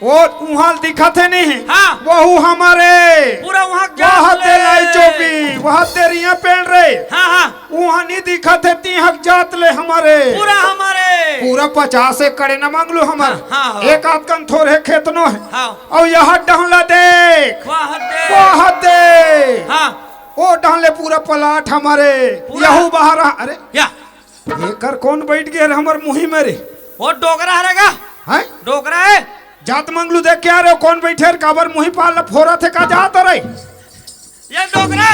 वो वहाँ दिखत है नहीं हाँ। वह हमारे पूरा वहाँ वहाँ दे लाई चोपी वहाँ तेरिया पहन रहे हाँ हाँ वहाँ नहीं दिखत है ती हक जात ले हमारे पूरा हमारे पूरा 50 एकड़ न मांगलो हमार हाँ, हाँ। एक आध कन थोड़े खेतनो है हाँ और यहाँ डहला देख वहाँ दे हाँ वो डहले पूरा पलाट हमारे पूरा? यहू बाहर अरे या एकर कौन बैठ गया हमार मुही मेरे वो डोगरा रहेगा हैं डोगरा है जात मंगलू देख के आ रहे हो कौन बैठे काबर मुही पाल फोरा थे का जात रहे ये डोगरा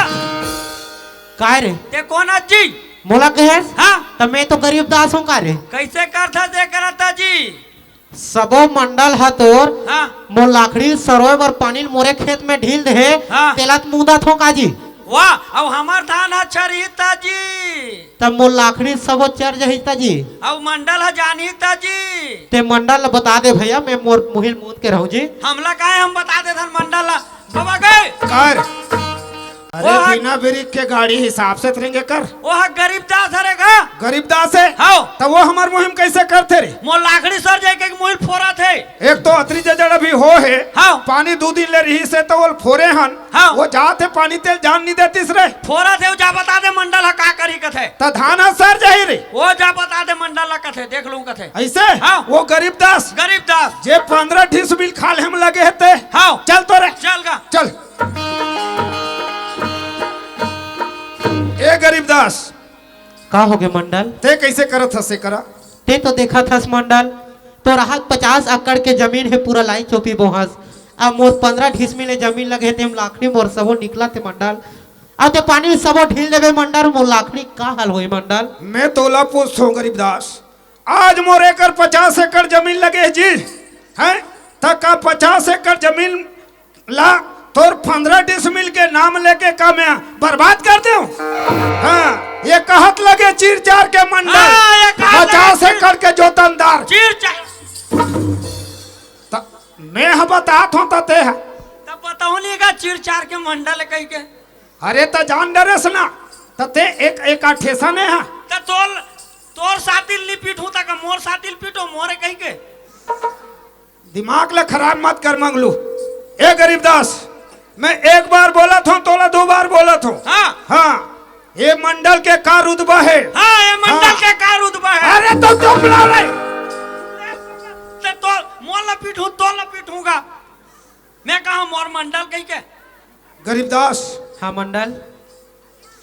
का रे ते कौन अजी मोला कहे हाँ तो मैं तो गरीब दास हूँ का रे कैसे करता दे करता जी सबो मंडल है तोर हाँ मोर लाकड़ी सरोवर पानी मोरे खेत में ढील दे हाँ। तेलात मुदा थो काजी वाह अब हमार धान अच्छा रही ताजी तब मोर लाकड़ी सबो चर जही ताजी अब मंडल है जानी ताजी ते मंडल बता दे भैया मैं मोर मुहिल मूद के रहूं जी हमला का है हम बता दे धन मंडल बाबा गए कर अरे बिना ब्रेक के गाड़ी हिसाब से तरेंगे कर वो गरीब दास हरेगा गरीब दास है हाँ तो वो हमार मुहिम कैसे करते रे मोर लाकड़ी सर जाए के मुहिल फोरा थे एक तो अतरी जड़ अभी हो है हाँ पानी 2 दिन ले रही से तो वो फोरे हन हाँ वो जाते पानी तेल जान नहीं देतीस रे फोरा थे जा बता दे मंडल है का करी कथे तो धान सर जाही रे वो जा बता दे मंडल कथे देख लूं कथे ऐसे हाँ। वो गरीब दास जे 15 ढीस बिल खाल हम लगे है हाँ चल तो रे चल गा चल ए गरीब दास का हो गए मंडल ते कैसे करत हसे करा ते तो देखा था मंडल तो राहत 50 एकड़ के जमीन है पूरा लाई चौपी बोहस अब मोर 15 ढीसमी ले जमीन लगे थे लाकड़ी मोर सबो निकला थे मंडल अब ते पानी सबो ढील देवे मंडल मोर लाकड़ी का हाल होई मंडल मैं तोला पूछ हूँ गरीब दास आज मोरे कर 50 एकड़ जमीन लगे जी हैं तक का 50 एकड़ जमीन ला तोर 15 डिसमिल के नाम लेके का मैं बर्बाद कर दे हाँ ये कहत लगे चीर चार के मंडल हाँ, ये कहत 50 लगे एकड़ के जोतनदार चीर चार मैं बतात हूँ तते है तब बताओ नहीं का चीर चार के मंडल कही के अरे तो जान डरेस ना तते एक ठेसा ने है तो तोर सातिल नहीं पीटू तक मोर सातिल पीटो मोरे कही के दिमाग ले खराब मत कर मंगलू ए गरीब दास मैं एक बार बोला था तोला 2 बार बोला था हाँ हाँ ये मंडल के का रुतबा है हाँ ये मंडल हाँ। के का रुतबा है अरे तो चुप ला रे तो मोर ला पीटू तो ला पीटूंगा मैं कहा मोर मंडल कही के गरीब दास हाँ मंडल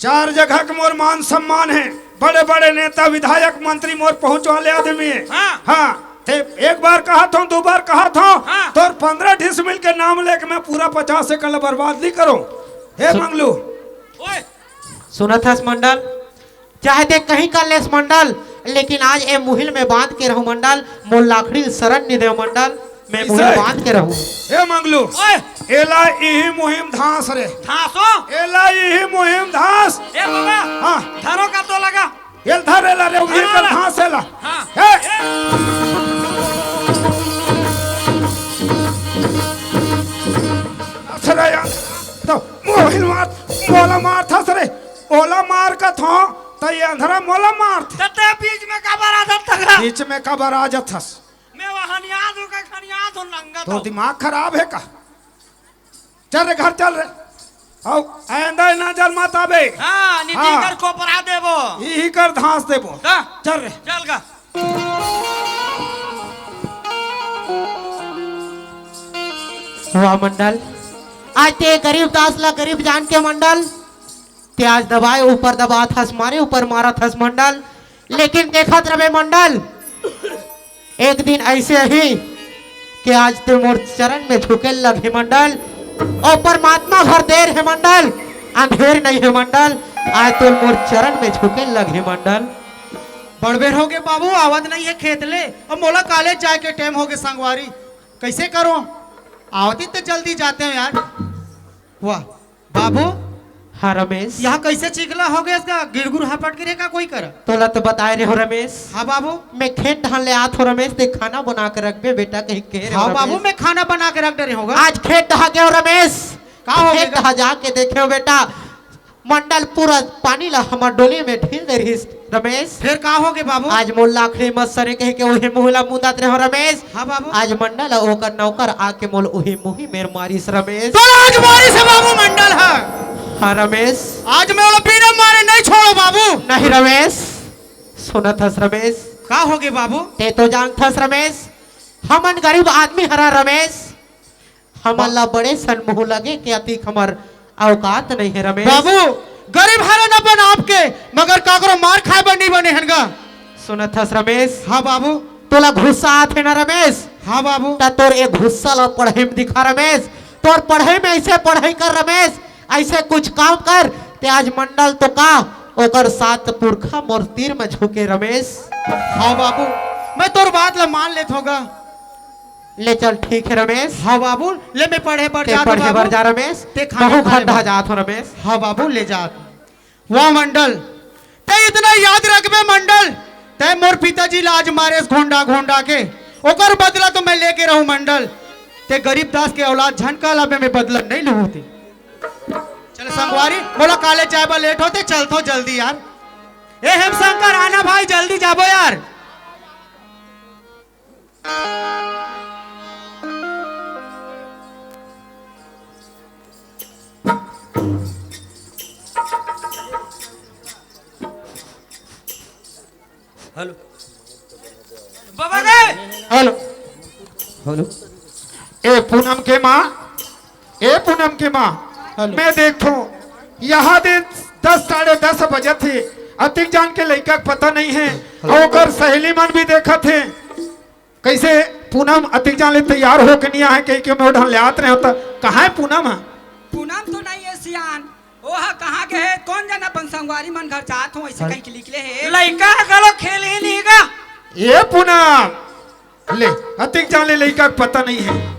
4 जगह के मोर मान सम्मान है बड़े बड़े नेता विधायक मंत्री मोर पहुंच वाले आदमी है हाँ। हाँ ते एक बार कहा था 2 बार कहा था हाँ। तो 15 डिसमिल के नाम लेके मैं पूरा 50 एकड़ बर्बाद नहीं करूं हे मंगलू ओए सुना था मंडल चाहे देख कहीं का लेस मंडल लेकिन आज ए मुहिल में बांध के रहूं मंडल मोर लाकड़ी शरण नहीं दे मंडल मैं मुहिल बांध के रहूं हे मंगलू ओए एला यही मुहिम धास रे धासो एला यही मुहिम धास ए बाबा हाँ धरो का तो लगा एल धरेला रे उही कर धास एला हाँ हे असरे यार तो मोहिल मार मोला मार था सरे ओला मार का था तो ये अंधरा मोला मार थे तते बीच में का बरा तगड़ा बीच में कबर आ जाथस मैं वहां याद हूं का खनियाद हूं नंगा तो दिमाग खराब है का चल रे घर चल रे आओ आंदा ना जल मत आबे हां नीति हाँ। कर को परा देबो यही कर धास देबो का चल रे चल गा हुआ मंडल आज ते गरीब दास ला गरीब जान के मंडल ते आज दबाए ऊपर दबा थस मारे ऊपर मारा थस मंडल लेकिन देखा रहे मंडल एक दिन ऐसे ही कि आज ते मोर चरण में झुके लगे मंडल और परमात्मा भर देर है मंडल अंधेर नहीं है मंडल आज तो मोर चरण में झुके लगे मंडल बड़बेर हो गए बाबू आवाज नहीं है खेत ले और मोला कॉलेज जाए के टाइम हो गए संगवारी कैसे करो आवती तो जल्दी जाते हो यार वाह बाबू हाँ रमेश यहाँ कैसे चिकला हो गया इसका गिड़गुड़ हापट गिरे का कोई कर तोला तो बताए रहे हो रमेश हाँ बाबू मैं खेत ढाल ले आत हो रमेश ते खाना बना के रख बे बेटा कहीं कह हाँ बाबू मैं खाना बना के रख दे रही होगा आज खेत ढहा गए हो रमेश का हो खेत गया ढहा जाके देखे हो बेटा मंडल पूरा पानी ला हमार डोली में ढील दे रही रमेश। फिर का होगे बाबू? आज मोल लाखड़ी मत सरे कह के उही मुहला मुदात रहो रमेश। हाँ बाबू। आज मंडल ओकर नौकर आके मोल उही मुही मेर मारिस रमेश। तो आज मारी से बाबू मंडल है। हाँ रमेश। आज मैं वाला बिना मारे नहीं छोड़ो बाबू। नहीं रमेश, सुनत हस रमेश। का होगे बाबू? ते तो जानत हस रमेश, हमन गरीब आदमी हरा रमेश। हमन ला बड़े सन मुँह लगे कि अतिक हमार औकात नहीं है रमेश। बाबू गरीब हरा न बन आपके, मगर काकरो मार खाए पर नहीं बने हनगा। सुनत हस रमेश। हाँ बाबू। तोला गुस्सा आथे ना रमेश? हाँ बाबू। ता तोर एक गुस्सा ला पढ़ाई में दिखा रमेश। तोर पढ़ाई में ऐसे पढ़ाई कर रमेश, ऐसे कुछ काम कर ते आज मंडल तो का ओकर सात पुरखा मोर तीर में झुके रमेश। हाँ बाबू, मैं तोर बात ला मान लेत होगा। ले चल ठीक है रमेश। हाँ बाबू, ले मैं पढ़े पर ते जात पढ़े बर बाबू। जा रमेश। ते खाने बहु खाने खड्डा बर। जात हो रमेश। हाँ बाबू ले जात। वाह मंडल, ते इतना याद रखबे मंडल, ते मोर पिताजी ला आज मारे घोंडा घोंडा के, ओकर बदला तो मैं लेके रहूं मंडल। ते गरीब दास के औलाद झनका ला मैं बदला नहीं लूती। चल संगवारी, बोला कॉलेज जाए बा लेट होते, चलतो जल्दी यार। ए हेमशंकर आना भाई, जल्दी जाबो यार। हेलो बाबा गए। Hello hello. ए पूनम के माँ, ए पूनम के माँ, मैं देखो यहाँ दे 10 साढ़े 10 बजे थे। अतिक जान के लड़का पता नहीं है और ओकर सहेली मन भी देखा थे। कैसे पूनम अतिक जान ले तैयार हो के नहीं आए कहीं के मैं ढल ले आत रहे होता। कहाँ है पूनम? पूनम तो नहीं है सियान, ओहा कहाँ के है? कौन जाना अपन संगवारी मन घर जात हो ऐसे कहीं के निकले है। लड़का गलो खेल ही नहीं का। ये पूनम ले अतिक जान ले लड़का पता नहीं है।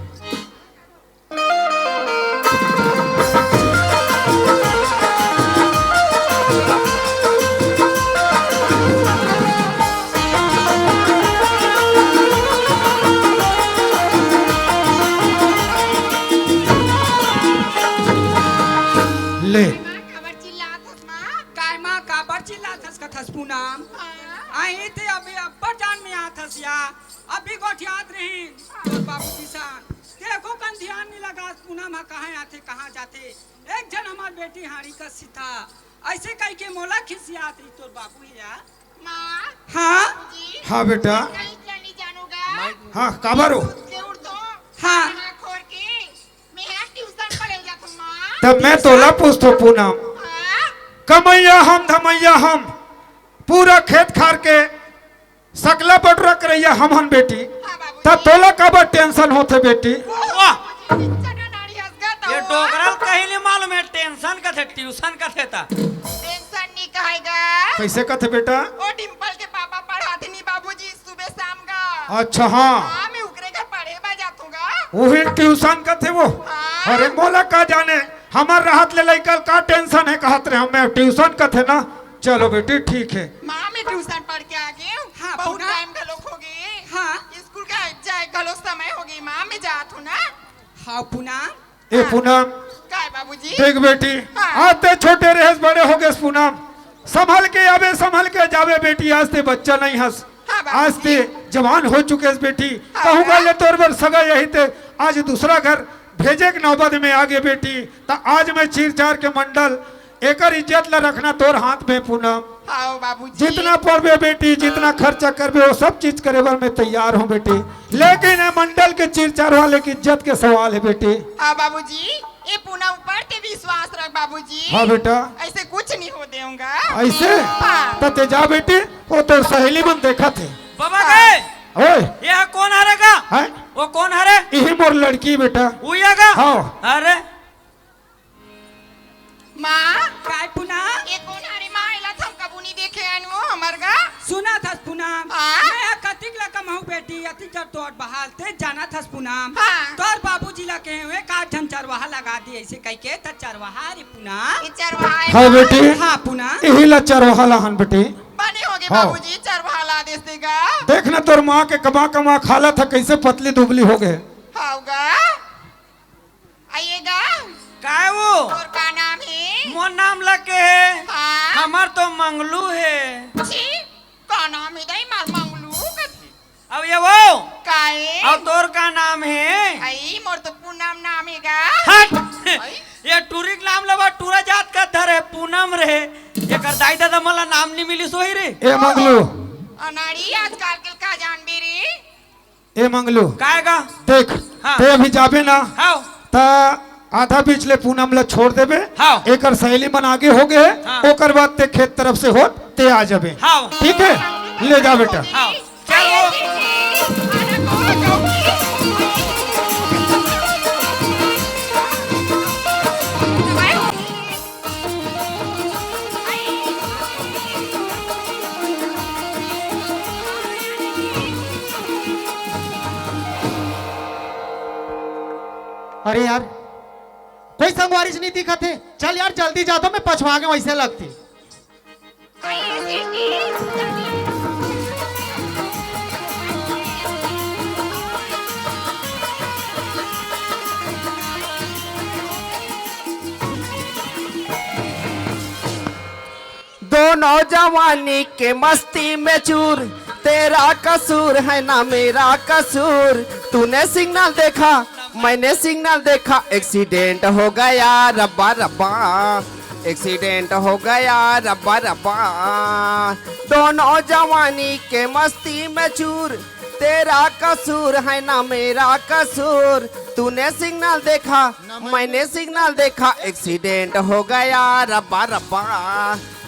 ले काय माँ काबर चिल्लाथस कथस पूनम? आई थे अभी अब्बर जान में आथस या अभी गोठियात रही तोर बाबू किसान। देखो कन ध्यान नहीं लगा पूनम हा कहाँ आते कहाँ जाते। एक जन हमार बेटी हारी का सीता ऐसे कह के मोला खिसियात रही तोर बाबू या। हाँ हाँ बेटा, कहीं चली जानूगा। हाँ काबर हो? जरूर तो। हाँ। खाना खोर के मैं यहाँ ट्यूशन पढ़े जाता हूँ माँ। तब मैं तोला पूछतो पूनम, हाँ? कमैया हम धमैया हम, पूरा खेत खार के सकला बटुरा करैया हम हन बेटी। हाँ बाबू। तब तोला काबर टेंशन होते बेटी? वाह चना नाड़ी हंस गया तो ये हुआ। डोगरल कहीं नहीं मालूम है। टेंशन का थे ट्यूशन का थे ता। टेंशन नहीं कहेगा। कैसे कथे बेटा? ओ डिम्पल के पापा पढ़ाते नहीं बाबूजी सुबह शाम का। अच्छा हाँ, हाँ मैं उकरे घर पढ़े बा जातूंगा। वही ट्यूशन कथे वो। हाँ। अरे मोला का जाने हमार राहत ले लइकल का टेंशन है कहत रहे हम। मैं ट्यूशन कथे ना। चलो बेटी ठीक है। माँ मैं ट्यूशन पढ़ के आ गई हूँ। हाँ, बहुत पूरा। टाइम गलो हो गई। हाँ। स्कूल का जाए गलो समय हो गई माँ मैं जात हूँ ना। हाँ पूनम। ए पूनम काय बाबूजी? देख बेटी, हाँ। आते छोटे रहे बड़े हो गए पूनम। संभल के आवे संभल के जावे बेटी। आज ते बच्चा नहीं हंस, हाँ बाबूजी। आज ते जवान हो चुके बेटी। हाँ। कहूँगा ले तोर बर सगा यही ते आज दूसरा घर भेजे के नौबत में आगे बेटी। तो आज मैं चीर चार के मंडल एकर इज्जत ला रखना तोर हाथ में पूनम। हाँ बाबूजी। जितना पढ़बे बेटी, जितना खर्चा करबे वो सब चीज करे बर मैं तैयार हूँ बेटी। लेकिन ये मंडल के चीर चार वाले की इज्जत के सवाल है बेटी। हाँ बाबूजी, ये पूनम ऊपर ते विश्वास रख बाबूजी। हाँ बेटा। ऐसे कुछ नहीं हो देऊंगा। ऐसे हाँ। तते जा बेटी, वो तो सहेली मन देखा थे। बाबा गए। ओए ये कौन हरेगा? है वो कौन हरे? यही मोर लड़की बेटा। उइयागा? हाँ। अरे माँ काय पूनम? ये कौन हरी माँ इला थम कबू नहीं देखे अनु हमर गा। सुना था पूनम। हाँ? मैं कतिक ला कमाऊ बेटी अति जब तोर बहाल ते जाना था पूनम। हाँ। तोर बाबूजी ला कहे हुए का ठन चरवाहा लगा दी ऐसे कह के त चरवाहा रे पूनम। ये चरवाहा हाँ बेटी, हाँ पूनम। यही लच्चर वाला हन बेटी। बने होगे हाँ। बाबूजी चरवाहा आदेश देगा। देखना तोर माँ के कमा कमा खाला था कैसे पतली दुबली हो गए। होगा आइएगा। काय वो और का नाम है? मोर नाम लगे है हाँ? हमार तो मंगलू है छी, का नाम है दाई मार मंगलू कथी? अब ये वो काए? अब तोर का नाम है आई मोर तो पूनम नाम है गा। हट ये टूरिक नाम लबा टूरा जात का धरे पूनम रे एकर दाई दादा मला नाम नहीं मिली सोई रे ए मंगलू अनाड़ी आजकल के का जान बेरी? ए मंगलू काएगा देख हाँ। ते अभी जाबे ना हाओ ता आधा पिछले पूनम ला छोड़ देबे हाँ। एकर सहेली मन आगे हो गए हाँ। ओकर बाद ते खेत तरफ से हो ते आ जाबे हाओ ठीक है ले जा बेटा हाओ चलो अरे यार कोई संगवारी से नहीं दिखत है। चल यार जल्दी जा तो मैं पछवा के वैसे लगती। दो नौजवानी के मस्ती में चूर तेरा कसूर है ना मेरा कसूर तूने सिग्नल देखा मैंने सिग्नल देखा एक्सीडेंट हो गया रब्बा रब्बा एक्सीडेंट हो गया रब्बा रब्बा दोनों जवानी के मस्ती में चूर तेरा कसूर है ना मेरा कसूर तूने सिग्नल देखा मैंने सिग्नल देखा एक्सीडेंट हो गया रब्बा रब्बा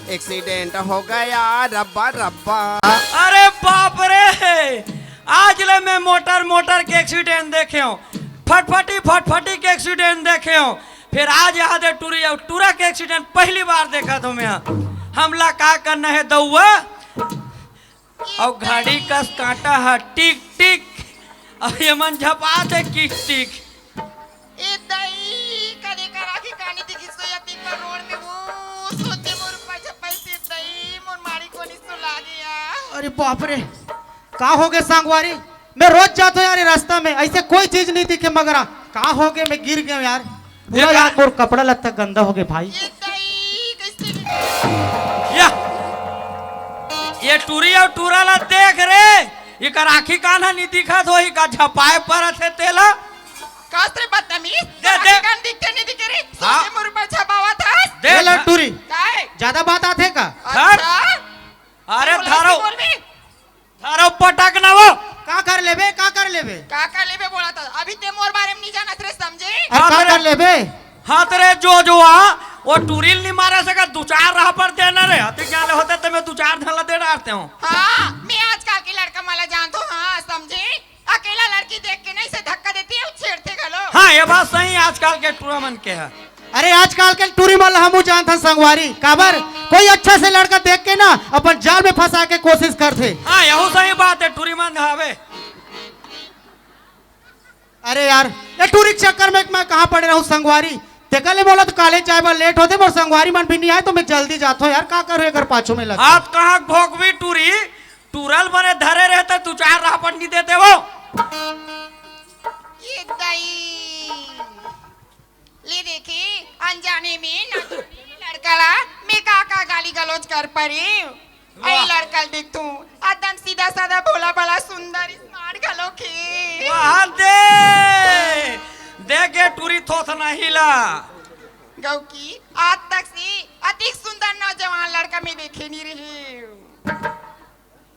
एक्सीडेंट हो गया रब्बा रब्बा। अरे बाप रे आज ले मैं मोटर के एक्सीडेंट देखे हूँ फटफटी के एक्सीडेंट देखे हूँ फिर आज याद है टूरा के एक्सीडेंट पहली बार देखा तो मैं हमला का करना है दौआ और घड़ी का कांटा है टिक टिक और ये मन झपा दे किक टिक ए दई कदे करा के कानी दिखी सोयती पर रोड में वो सोचे मोर पैसा पैसे दई मोर मारी कोनी सो लागेया। अरे बाप रे का हो गए संगवारी मैं रोज जाता हूँ यार ये रास्ता में ऐसे कोई चीज नहीं दिखे मगर का हो गए मैं गिर गया यार पूरा यार मोर कपड़ा लत्ता गंदा हो गया भाई। ए दई कैसे या ये टूरी और टूरा ला देख रे ये कर आखी कान्हा नहीं दिखा तो ही का झपाए पर थे तेला कास्tre बदतमीज दे, दे। कान दिखते नहीं दिखे रे हाँ। सोचे मोर पैसा बावा था दे ए लटूरी काय ज्यादा बात आते का अच्छा अरे बोला थारो बोल बे थारो पटक ना वो का कर लेबे काका लेबे बोला था अभी ते मोर बारे में नहीं जानत रे समझे अरे का कर लेबे हाँ तेरे जो वो टूरिल नहीं मारे सका दो चार राह पर देना रे हती क्या ले होते तो मैं दो चार धला दे डालते हूँ हाँ मैं आजकल के लड़का माला जानता हूँ हाँ समझे अकेला लड़की देख के नहीं से धक्का देती है छेड़ते गलो हाँ ये बात सही आजकल के टूरा मन के है अरे आजकल के टूरी मल हम जानता संगवारी काबर कोई अच्छा से लड़का देख के ना अपन जाल में फंसा के कोशिश करते। हाँ यही सही बात है टूरी मन हवे अरे यार ये टूरी के चक्कर में मैं कहाँ पड़े रहूँ संगवारी देखले बोला तो काले चाय पर लेट होते और संगवारी मन भी नहीं आए तो मैं जल्दी जाता हूँ यार का करूँ अगर पाछू में लगा हाथ कहाँ भोगवी टूरी टूरल बने धरे रहते तू चार राह पर नहीं देते वो ये दई ले देखी अनजाने में ना लड़का ला मैं काका गाली गलौज कर पड़ी आई लड़का देख तू एकदम सीधा साधा भोला भला सुंदर स्मार्ट गलो के वहाँ दे देखे टूरी थोथ नहीं ला गौ की आज तक से अधिक सुंदर नौजवान लड़का मैं देखे नहीं रही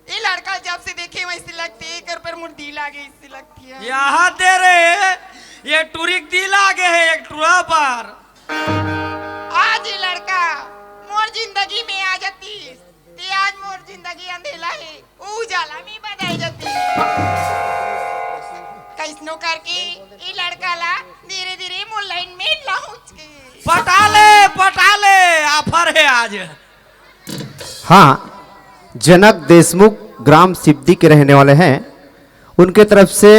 ये लड़का जब से देखे वैसे लगती है कर पर मुर्दी लागे इससे लगती है यहाँ दे रे ये टूरी दिल आगे है एक टूरा पर आज ये लड़का मोर जिंदगी में आ जाती ते आज मोर जिंदगी अंधेला है उजाला में बदल जाती कैसनो करके ये लड़का ला धीरे धीरे मोर लाइन में पहुंच के पटा ले ऑफर है आज हाँ जनक देशमुख ग्राम सिद्धि के रहने वाले हैं उनके तरफ से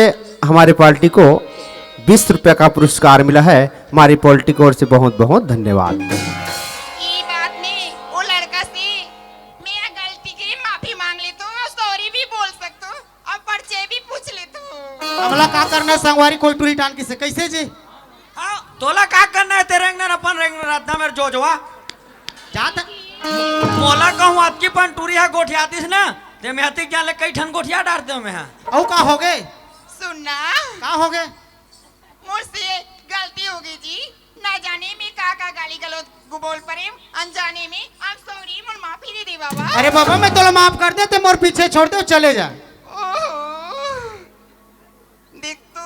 हमारी पार्टी को 20 रुपये का पुरस्कार मिला है हमारी पार्टी की ओर से बहुत बहुत धन्यवाद। ये बात में वो लड़का से मैं गलती की माफी मांग ले तो सॉरी भी बोल सकता हूँ और परिचय भी पूछ ले तो हमला का करना संगवारी कोई टूरी टान किसे कैसे जी हाँ तोला का करना है तेरे अंगन अपन रेंगन रातना मेरे जोजवा जात मोला कहूँ आपकी पंटूरी है गोठियातीस ना ते मैं हती क्या ले कई ठन गोठिया डालते हो मैं हाँ औ का हो गए सुनना का हो गए मुझसे गलती हो गई जी ना जाने में का गाली गलौज बोल पड़े अनजाने में आई एम सॉरी मुझे माफी दे दे बाबा अरे बाबा मैं तोला माफ कर दे ते मोर पीछे छोड़ दे और चले जा ओह, देख तो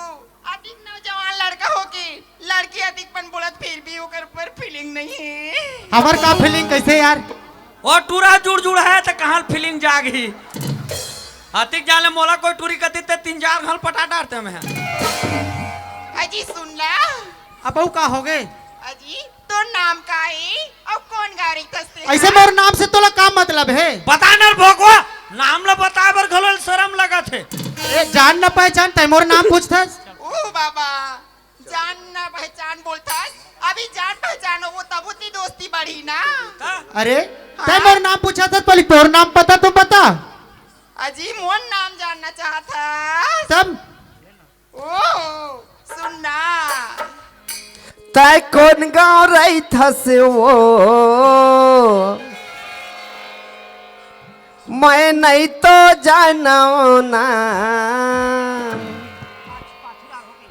अधिक नौजवान लड़का हो के लड़की अधिकपन बोलत फिर भी ओकर पर फीलिंग नहीं है हमार का फीलिंग कैसे यार और टूरा जुड़ जुड़ है तो कहाँ फीलिंग जागी हतिक जाले मोला कोई टूरी कती ते 3-4 घल पटा डालते मैं अजी सुनना अब औ का हो गए अजी तो नाम का है और कौन गाड़ी तस्ते ऐसे मोर नाम से तोला का मतलब है बता न भोगवा नाम ला बता बर घलोल शर्म लगा थे ए जान न पहचान तै मोर नाम पूछथस ओ बाबा जान ना पहचान बोलता अभी जान पहचान हो तब उतनी दोस्ती बढ़ी ना अरे तै मोर नाम पूछा था पहले तोर नाम पता तो बता अजी मोन नाम जानना चाहता तब ओ सुनना तय कौन गाँव रही था से वो मैं नहीं तो जाना ना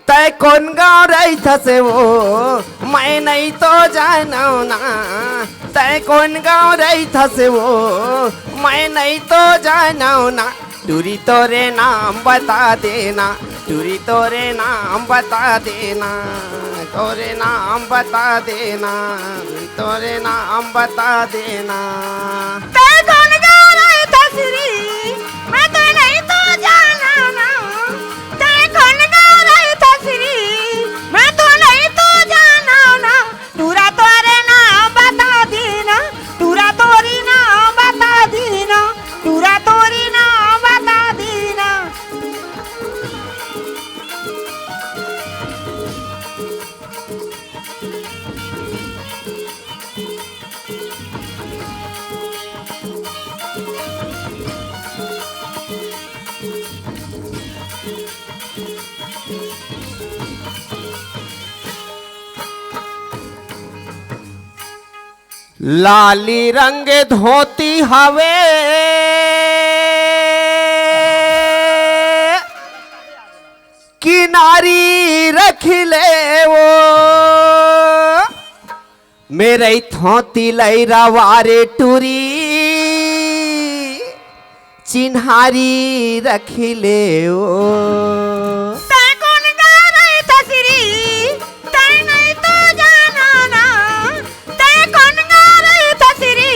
तय कौन गाँव रही था से वो मैं नहीं तो जाना ना तय कौन गाँव रही था से वो मैं नहीं तो जाना ना टूरी तोरे नाम बता देना टूरी तोरे नाम बता देना तोरे नाम बता देना तोरे नाम बता देना तय कौन गाँव रही था श्री मैं तो नहीं तो जाना ना तय कौन गाँव रही था श्री मैं तो नहीं तो जाना ना टूरा तोरे नाम बता देना टूरा तोरी नाम बता देना टूरा तोरी नाम बता देना लाली रंग धोती हवे किनारी रख ले वो मेरे थोती लैरा वारे टूरी चिन्हारी रख ले वो तय कौन गाँव रही था श्री तय नहीं तो जाना ना तय कौन गाँव रही था श्री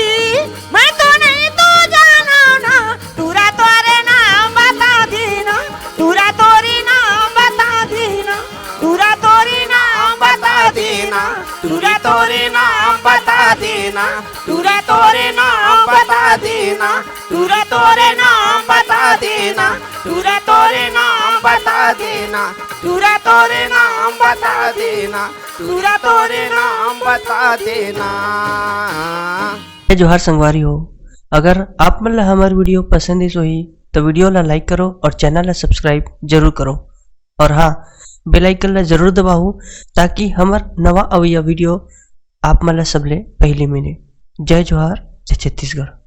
मैं तो नहीं तो जाना ना टूरा तोरे नाम बता देना टूरा तोरी नाम बता देना टूरा तोरी नाम बता देना टूरी तोरे नाम बता देना टूरा तोरे नाम बता देना टूरा तोरे नाम बता देना टूरा तोरे नाम बता देना टूरा तोरे नाम बता देना टूरा तोरे नाम बता देना। जोहार संगवारी हो अगर आप मन ला हमार वीडियो पसंद इस होही तो वीडियो ला लाइक करो और चैनल ला सब्सक्राइब जरूर करो और हाँ बेल आइकन ला जरूर दबाओ ताकि हमार नवा अवैया वीडियो आप मन ला सबले पहले मिले। जय जोहार जय छत्तीसगढ़।